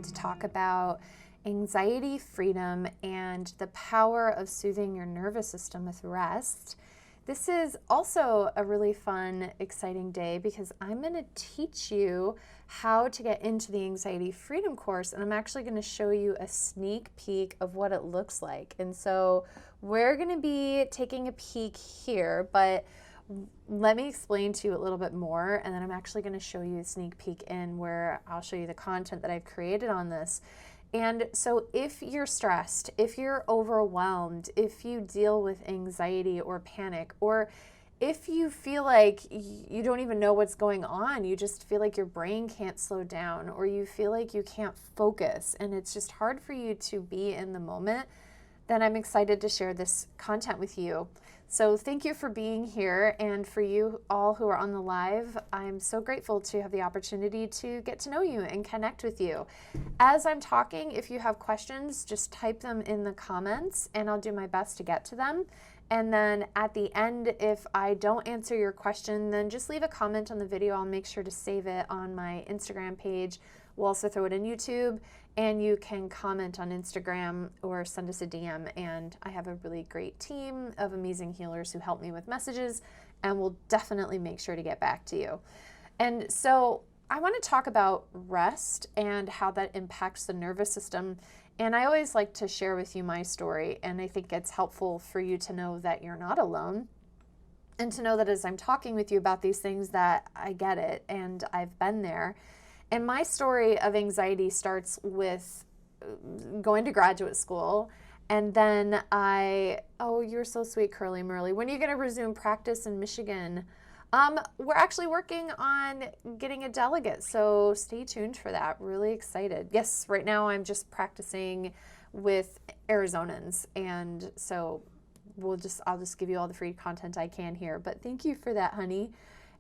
going to talk about anxiety freedom and the power of soothing your nervous system with rest. This is also a really fun, exciting day because I'm going to teach you how to get into the anxiety freedom course, and I'm actually going to show you a sneak peek of what it looks like. And so we're going to be taking a peek here, but let me explain to you a little bit more, and then I'm actually going to show you a sneak peek in where I'll show you the content that I've created on this. And so if you're stressed, if you're overwhelmed, if you deal with anxiety or panic, or if you feel like you don't even know what's going on, you just feel like your brain can't slow down, or you feel like you can't focus and it's just hard for you to be in the moment, then I'm excited to share this content with you. So thank you for being here, and for you all who are on the live, I'm so grateful to have the opportunity to get to know you and connect with you. As I'm talking, if you have questions, just type them in the comments and I'll do my best to get to them. And then at the end, if I don't answer your question, then just leave a comment on the video. I'll make sure to save it on my Instagram page. We'll also throw it in YouTube, and you can comment on Instagram or send us a DM. And I have a really great team of amazing healers who help me with messages, and we'll definitely make sure to get back to you. And so I want to talk about rest and how that impacts the nervous system. And I always like to share with you my story, and I think it's helpful for you to know that you're not alone, and to know that as I'm talking with you about these things that I get it and I've been there. And my story of anxiety starts with going to graduate school, and then oh, you're so sweet, Curly Merly. When are you going to resume practice in Michigan? We're actually working on getting a delegate, so stay tuned for that. Really excited. Yes, right now I'm just practicing with Arizonans, and so I'll just give you all the free content I can here. But thank you for that, honey.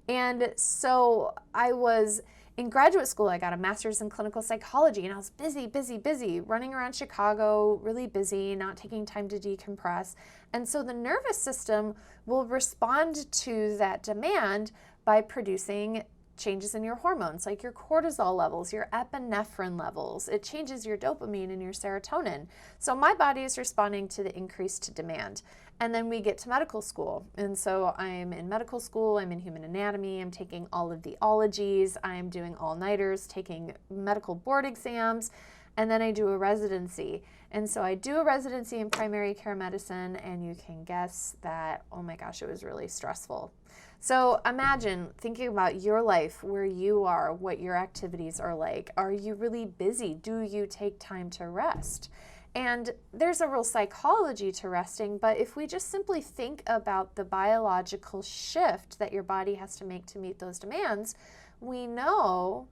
And so I was in graduate school. I got a master's in clinical psychology, and I was busy, running around Chicago, really busy, not taking time to decompress. And so the nervous system will respond to that demand by producing changes in your hormones, like your cortisol levels, your epinephrine levels. It changes your dopamine and your serotonin. So my body is responding to the increased demand. And then we get to medical school. And so I'm in medical school, I'm in human anatomy, I'm taking all of the ologies, I'm doing all-nighters, taking medical board exams, and then I do a residency. And so I do a residency in primary care medicine, and you can guess that, oh my gosh, it was really stressful. So imagine thinking about your life, where you are, what your activities are like. Are you really busy? Do you take time to rest? And there's a real psychology to resting, but if we just simply think about the biological shift that your body has to make to meet those demands, we know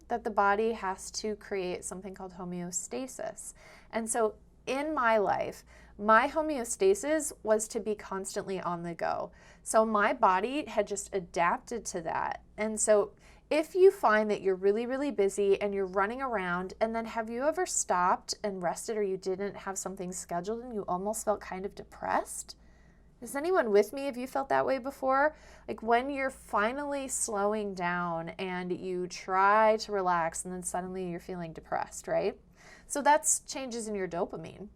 that the body has to create something called homeostasis. And so in my life, my homeostasis was to be constantly on the go. So my body had just adapted to that. And so if you find that you're really busy and you're running around, and then have you ever stopped and rested, or you didn't have something scheduled and you almost felt kind of depressed? Is anyone with me? Have you felt that way before? Like when you're finally slowing down and you try to relax, and then suddenly you're feeling depressed, right? So that's changes in your dopamine.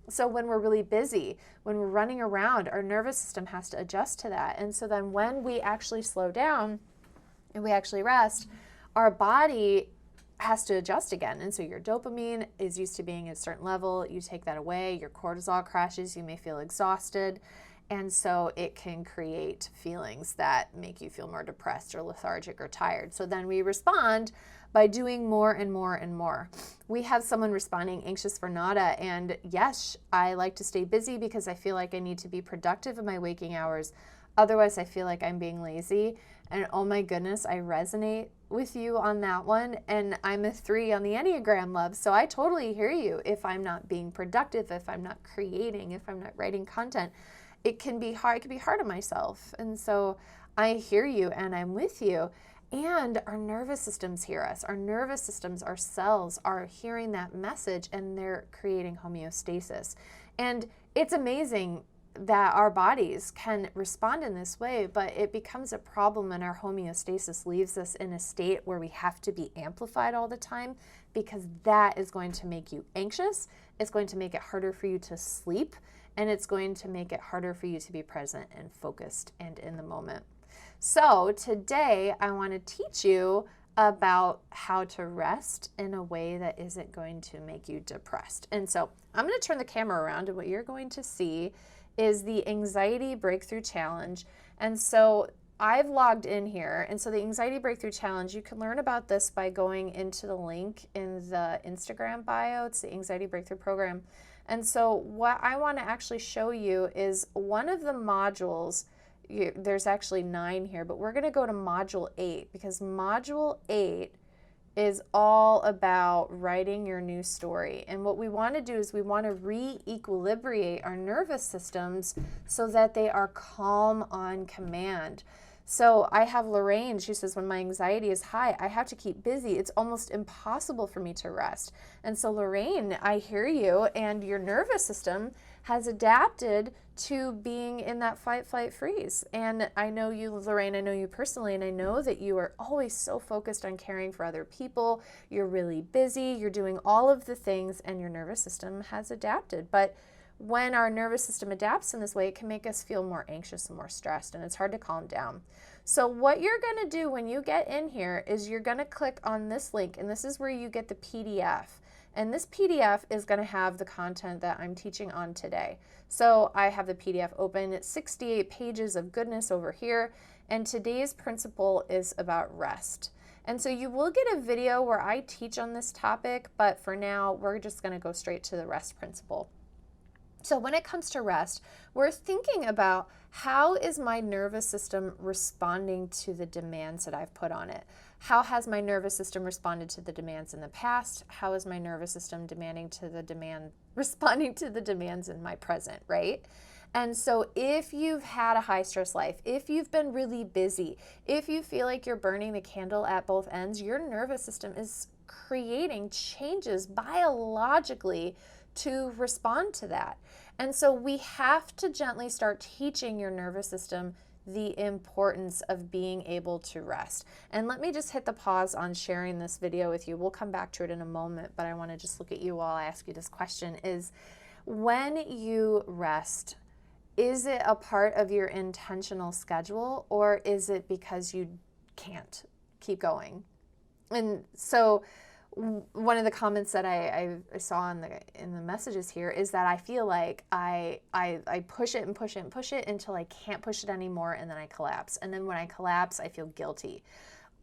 So when we're really busy, when we're running around, our nervous system has to adjust to that. And so then when we actually slow down and we actually rest, our body has to adjust again. And so your dopamine is used to being at a certain level. You take that away, your cortisol crashes, you may feel exhausted. And so it can create feelings that make you feel more depressed or lethargic or tired. So then we respond by doing more and more and more. We have someone responding anxious for nada, and yes, I like to stay busy because I feel like I need to be productive in my waking hours. Otherwise, I feel like I'm being lazy. And oh my goodness, I resonate with you on that one. And I'm a 3 on the Enneagram, love. So I totally hear you. If I'm not being productive, if I'm not creating, if I'm not writing content, it can be hard. It can be hard on myself. And so I hear you and I'm with you. And our nervous systems hear us. Our nervous systems, our cells are hearing that message, and they're creating homeostasis. And it's amazing that our bodies can respond in this way, but it becomes a problem and our homeostasis leaves us in a state where we have to be amplified all the time, because that is going to make you anxious. It's going to make it harder for you to sleep, and it's going to make it harder for you to be present and focused and in the moment. So today I want to teach you about how to rest in a way that isn't going to make you depressed. And so I'm going to turn the camera around, and what you're going to see is the Anxiety Breakthrough Challenge. And so I've logged in here. And so the Anxiety Breakthrough Challenge, you can learn about this by going into the link in the Instagram bio. It's the Anxiety Breakthrough Program. And so what I want to actually show you is one of the modules. There's actually 9 here, but we're going to go to module 8, because module 8 is all about writing your new story. And what we want to do is we want to re-equilibrate our nervous systems so that they are calm on command. So I have Lorraine, she says, when my anxiety is high, I have to keep busy. It's almost impossible for me to rest. And so Lorraine, I hear you, and your nervous system has adapted to being in that fight, flight, freeze. And I know you, Lorraine, I know you personally, and I know that you are always so focused on caring for other people. You're really busy, you're doing all of the things, and your nervous system has adapted. But when our nervous system adapts in this way, it can make us feel more anxious and more stressed, and it's hard to calm down. So what you're going to do when you get in here is you're going to click on this link, and this is where you get the PDF. And this PDF is going to have the content that I'm teaching on today. So I have the PDF open. It's 68 pages of goodness over here, and today's principle is about rest. And so you will get a video where I teach on this topic, but for now, we're just going to go straight to the rest principle. So when it comes to rest, we're thinking about how is my nervous system responding to the demands that I've put on it? How has my nervous system responded to the demands in the past? How is my nervous system responding to the demands in my present, right? And so if you've had a high stress life, if you've been really busy, if you feel like you're burning the candle at both ends, your nervous system is creating changes biologically to respond to that. And so we have to gently start teaching your nervous system the importance of being able to rest. And let me just hit the pause on sharing this video with you. We'll come back to it in a moment, but I want to just look at you while I ask you this question is, when you rest, is it a part of your intentional schedule, or is it because you can't keep going? And so one of the comments that I saw in the messages here is that I feel like I push it and push it and push it until I can't push it anymore, and then I collapse. And then when I collapse, I feel guilty.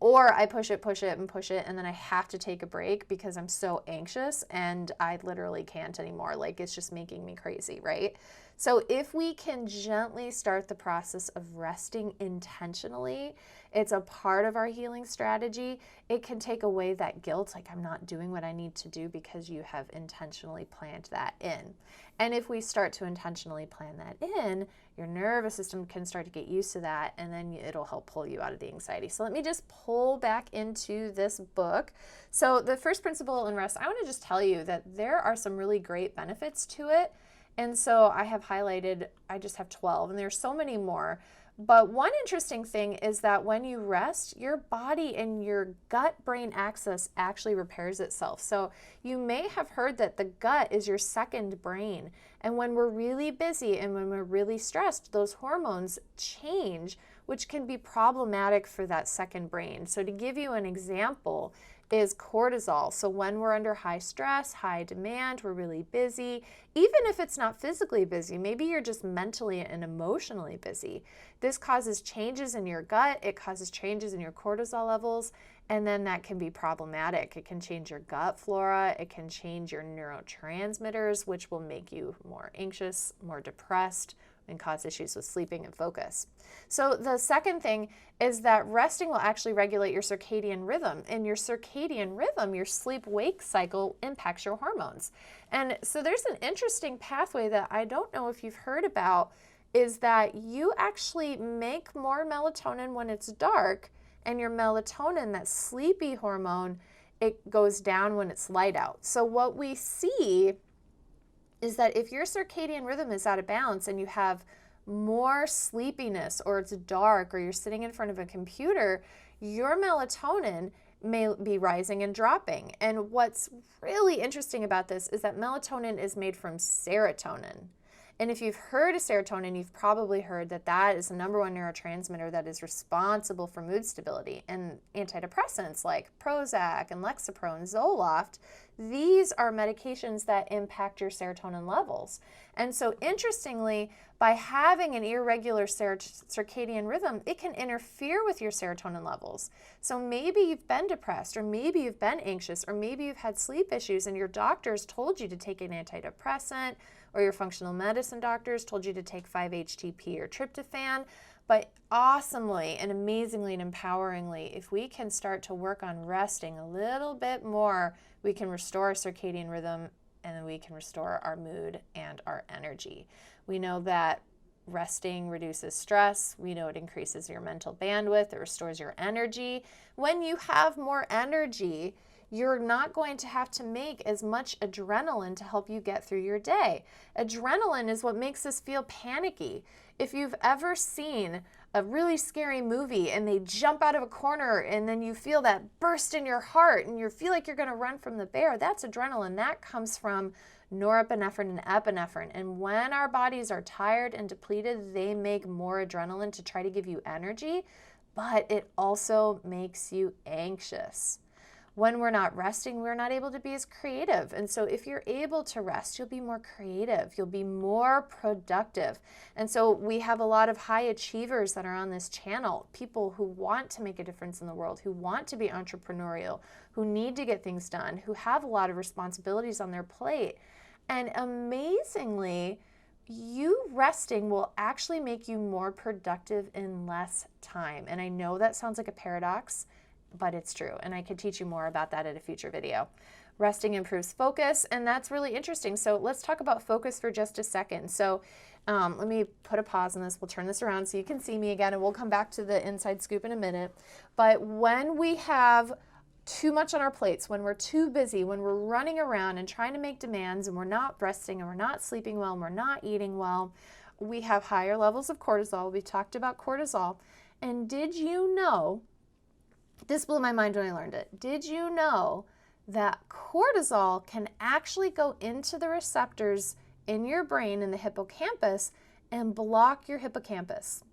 Or I push it and push it, and then I have to take a break because I'm so anxious and I literally can't anymore. Like, it's just making me crazy, right? So if we can gently start the process of resting intentionally, it's a part of our healing strategy. It can take away that guilt, like I'm not doing what I need to do, because you have intentionally planned that in. And if we start to intentionally plan that in, your nervous system can start to get used to that, and then it'll help pull you out of the anxiety. So let me just pull back into this book. So the first principle in rest, I want to just tell you that there are some really great benefits to it. And so I have highlighted, I just have 12, and there's so many more. But one interesting thing is that when you rest, your body and your gut-brain axis actually repairs itself. So you may have heard that the gut is your second brain. And when we're really busy and when we're really stressed, those hormones change, which can be problematic for that second brain. So to give you an example is cortisol. So when we're under high stress, high demand, we're really busy, even if it's not physically busy, maybe you're just mentally and emotionally busy. This causes changes in your gut, it causes changes in your cortisol levels, and then that can be problematic. It can change your gut flora, it can change your neurotransmitters, which will make you more anxious, more depressed, and cause issues with sleeping and focus. So the second thing is that resting will actually regulate your circadian rhythm. And your circadian rhythm, your sleep-wake cycle, impacts your hormones. And so there's an interesting pathway that I don't know if you've heard about, is that you actually make more melatonin when it's dark, and your melatonin, that sleepy hormone, it goes down when it's light out. So what we see is that if your circadian rhythm is out of balance and you have more sleepiness, or it's dark, or you're sitting in front of a computer, your melatonin may be rising and dropping. And what's really interesting about this is that melatonin is made from serotonin. And if you've heard of serotonin, you've probably heard that that is the number one neurotransmitter that is responsible for mood stability. And antidepressants like Prozac and Lexapro and Zoloft, these are medications that impact your serotonin levels. And so interestingly, by having an irregular circadian rhythm, it can interfere with your serotonin levels. So maybe you've been depressed, or maybe you've been anxious, or maybe you've had sleep issues and your doctors told you to take an antidepressant, or your functional medicine doctors told you to take 5-HTP or tryptophan. But awesomely and amazingly and empoweringly, if we can start to work on resting a little bit more, we can restore our circadian rhythm, and then we can restore our mood and our energy. We know that resting reduces stress. We know it increases your mental bandwidth. It restores your energy. When you have more energy, you're not going to have to make as much adrenaline to help you get through your day. Adrenaline is what makes us feel panicky. If you've ever seen a really scary movie and they jump out of a corner and then you feel that burst in your heart and you feel like you're going to run from the bear, that's adrenaline. That comes from norepinephrine and epinephrine. And when our bodies are tired and depleted, they make more adrenaline to try to give you energy, but it also makes you anxious. When we're not resting, we're not able to be as creative. And so if you're able to rest, you'll be more creative. You'll be more productive. And so we have a lot of high achievers that are on this channel, people who want to make a difference in the world, who want to be entrepreneurial, who need to get things done, who have a lot of responsibilities on their plate. And amazingly, you resting will actually make you more productive in less time. And I know that sounds like a paradox, but it's true. And I could teach you more about that in a future video. Resting improves focus, and that's really interesting. So let's talk about focus for just a second. So let me put a pause on this. We'll turn this around so you can see me again, and we'll come back to the inside scoop in a minute. But when we have too much on our plates, when we're too busy, when we're running around and trying to make demands, and we're not resting, and we're not sleeping well, and we're not eating well, we have higher levels of cortisol. We talked about cortisol. And did you know, this blew my mind when I learned it. Did you know that cortisol can actually go into the receptors in your brain, in the hippocampus, and block your hippocampus?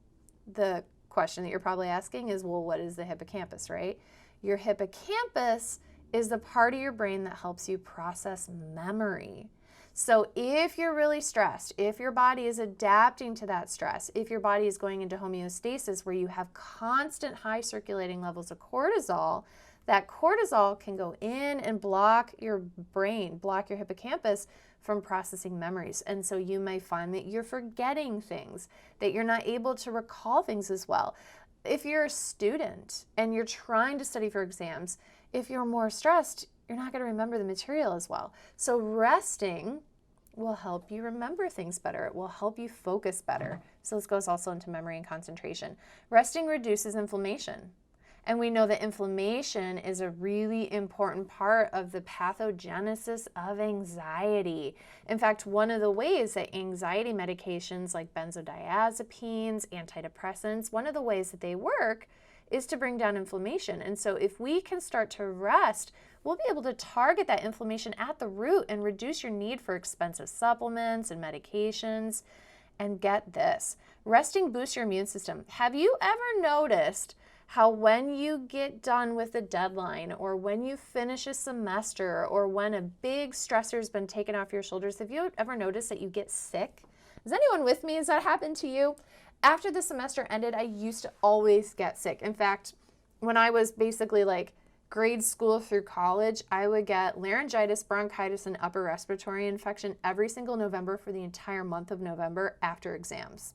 The question that you're probably asking is, well, what is the hippocampus, right? Your hippocampus is the part of your brain that helps you process memory. So if you're really stressed, if your body is adapting to that stress, if your body is going into homeostasis where you have constant high circulating levels of cortisol, that cortisol can go in and block your brain, block your hippocampus from processing memories. And so you may find that you're forgetting things, that you're not able to recall things as well. If you're a student and you're trying to study for exams, if you're more stressed, you're not going to remember the material as well. So resting will help you remember things better. It will help you focus better. So this goes also into memory and concentration. Resting reduces inflammation. And we know that inflammation is a really important part of the pathogenesis of anxiety. In fact, one of the ways that anxiety medications like benzodiazepines, antidepressants, one of the ways that they work is to bring down inflammation. And so if we can start to rest, we'll be able to target that inflammation at the root and reduce your need for expensive supplements and medications. And get this, resting boosts your immune system. Have you ever noticed how when you get done with a deadline, or when you finish a semester, or when a big stressor has been taken off your shoulders, have you ever noticed that you get sick? Is anyone with me? Has that happened to you? After the semester ended, I used to always get sick. In fact, when I was basically like grade school through college, I would get laryngitis, bronchitis, and upper respiratory infection every single November for the entire month of November after exams.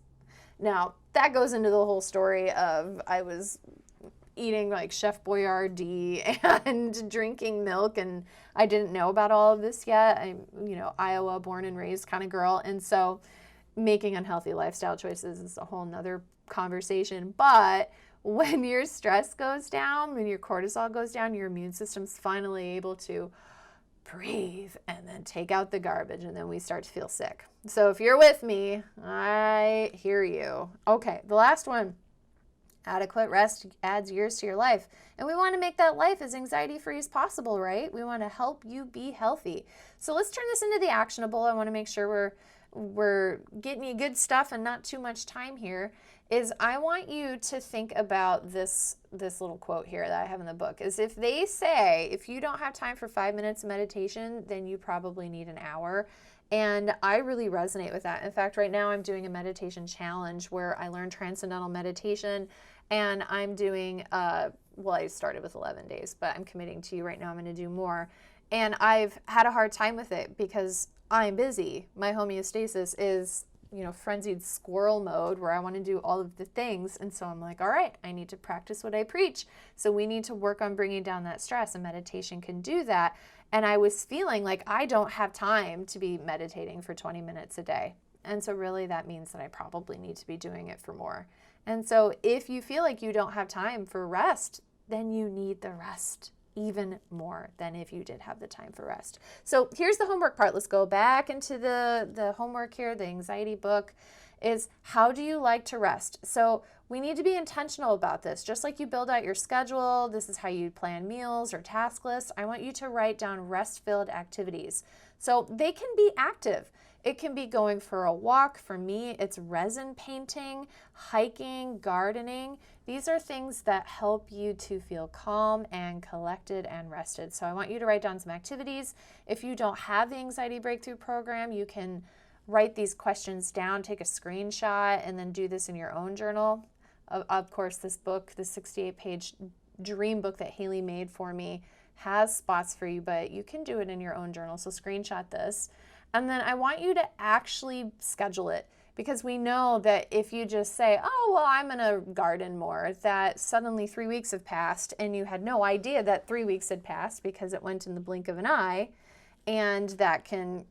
Now, that goes into the whole story of I was eating like Chef Boyardee and drinking milk, and I didn't know about all of this yet. I'm, Iowa born and raised kind of girl. And so making unhealthy lifestyle choices is a whole nother conversation. But when your stress goes down, when your cortisol goes down, your immune system's finally able to breathe, and then take out the garbage, and then we start to feel sick. So if you're with me, I hear you. Okay, the last one. Adequate rest adds years to your life. And we want to make that life as anxiety-free as possible, right? We want to help you be healthy. So let's turn this into the actionable. I want to make sure we're getting you good stuff and not too much time here. Is I want you to think about this little quote here that I have in the book. Is if they say, if you don't have time for 5 minutes of meditation, then you probably need an hour. And I really resonate with that. In fact, right now I'm doing a meditation challenge where I learn transcendental meditation, and I'm doing, well, I started with 11 days, but I'm committing to you right now I'm going to do more. And I've had a hard time with it because I'm busy. My homeostasis is, frenzied squirrel mode where I want to do all of the things. And so I'm like, all right, I need to practice what I preach. So we need to work on bringing down that stress, and meditation can do that. And I was feeling like I don't have time to be meditating for 20 minutes a day. And so really that means that I probably need to be doing it for more. And so if you feel like you don't have time for rest, then you need the rest even more than if you did have the time for rest. So here's the homework part. Let's go back into the homework here. The anxiety book is, how do you like to rest? So we need to be intentional about this. Just like you build out your schedule, this is how you plan meals or task lists. I want you to write down rest-filled activities. So they can be active. It can be going for a walk. For me, it's resin painting, hiking, gardening. These are things that help you to feel calm and collected and rested. So I want you to write down some activities. If you don't have the Anxiety Breakthrough Program, you can write these questions down, take a screenshot, and then do this in your own journal. Of course, this book, the 68-page dream book that Haley made for me, has spots for you, but you can do it in your own journal. So screenshot this. And then I want you to actually schedule it, because we know that if you just say, oh, well, I'm going to garden more, that suddenly 3 weeks have passed and you had no idea that 3 weeks had passed because it went in the blink of an eye. And that can,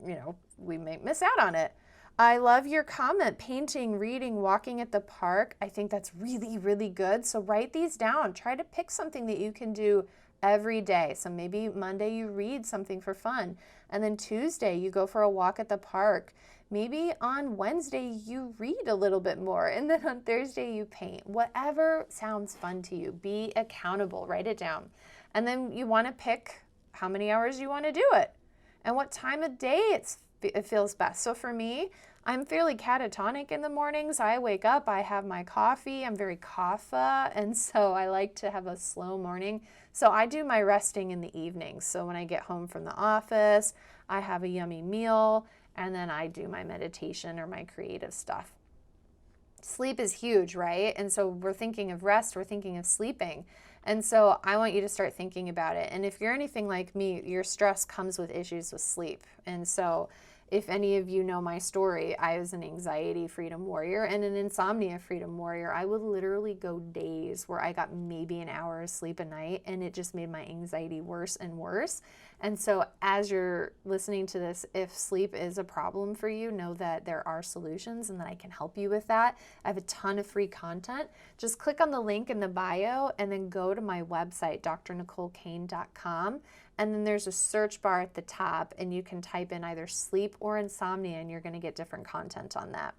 we may miss out on it. I love your comment, painting, reading, walking at the park. I think that's really, really good. So write these down. Try to pick something that you can do every day. So maybe Monday you read something for fun, and then Tuesday you go for a walk at the park. Maybe on Wednesday you read a little bit more, and then on Thursday you paint. Whatever sounds fun to you. Be accountable. Write it down. And then you want to pick how many hours you want to do it and what time of day it feels best. So for me, I'm fairly catatonic in the mornings. I wake up, I have my coffee, I'm very kapha, and so I like to have a slow morning. So I do my resting in the evenings. So when I get home from the office, I have a yummy meal, and then I do my meditation or my creative stuff. Sleep is huge, right? And so we're thinking of rest, we're thinking of sleeping. And so I want you to start thinking about it. And if you're anything like me, your stress comes with issues with sleep. And so if any of you know my story, I was an anxiety freedom warrior and an insomnia freedom warrior. I would literally go days where I got maybe an hour of sleep a night, and it just made my anxiety worse and worse. And so as you're listening to this, if sleep is a problem for you, know that there are solutions and that I can help you with that. I have a ton of free content. Just click on the link in the bio and then go to my website, drnicolecain.com. And then there's a search bar at the top, and you can type in either sleep or insomnia, and you're going to get different content on that.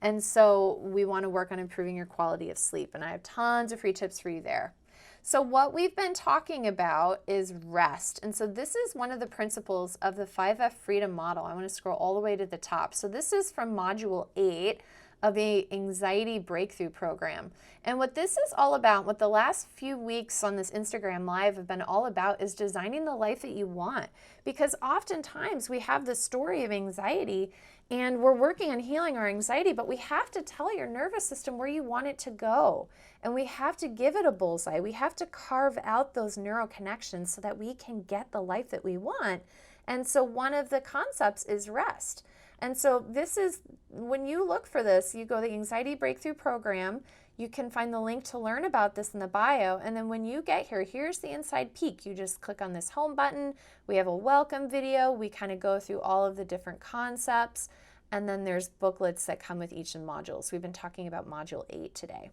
And so we want to work on improving your quality of sleep, and I have tons of free tips for you there. So what we've been talking about is rest. And so this is one of the principles of the 5F Freedom Model. I want to scroll all the way to the top. So this is from Module 8 of the Anxiety Breakthrough Program. And what this is all about, what the last few weeks on this Instagram Live have been all about, is designing the life that you want. Because oftentimes we have this story of anxiety and we're working on healing our anxiety, but we have to tell your nervous system where you want it to go. And we have to give it a bullseye. We have to carve out those neural connections so that we can get the life that we want. And so one of the concepts is rest. And so this is, when you look for this, you go to the Anxiety Breakthrough Program. You can find the link to learn about this in the bio. And then when you get here, here's the inside peek. You just click on this home button. We have a welcome video. We kind of go through all of the different concepts. And then there's booklets that come with each of the modules. We've been talking about Module 8 today.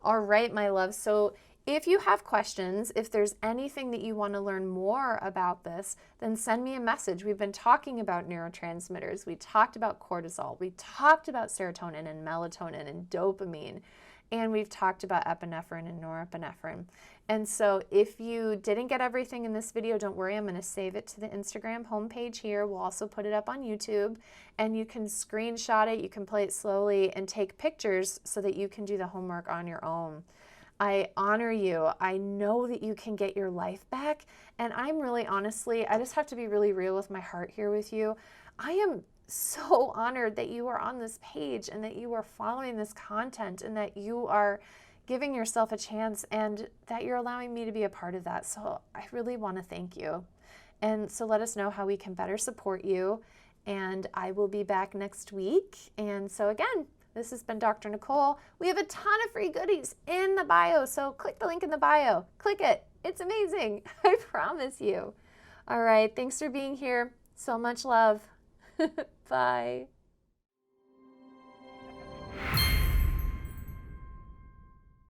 All right, my love. So If you have questions, if there's anything that you want to learn more about this, then send me a message. We've been talking about neurotransmitters. We talked about cortisol. We talked about serotonin and melatonin and dopamine. And we've talked about epinephrine and norepinephrine. And so if you didn't get everything in this video, don't worry, I'm going to save it to the Instagram homepage here. We'll also put it up on YouTube, and you can screenshot it, you can play it slowly, and take pictures so that you can do the homework on your own. I honor you. I know that you can get your life back. And I'm really, honestly, I just have to be really real with my heart here with you. I am so honored that you are on this page and that you are following this content and that you are giving yourself a chance and that you're allowing me to be a part of that. So I really want to thank you. And so let us know how we can better support you. And I will be back next week. And so again, this has been Dr. Nicole. We have a ton of free goodies in the bio, so click the link in the bio. Click it. It's amazing. I promise you. All right. Thanks for being here. So much love. Bye.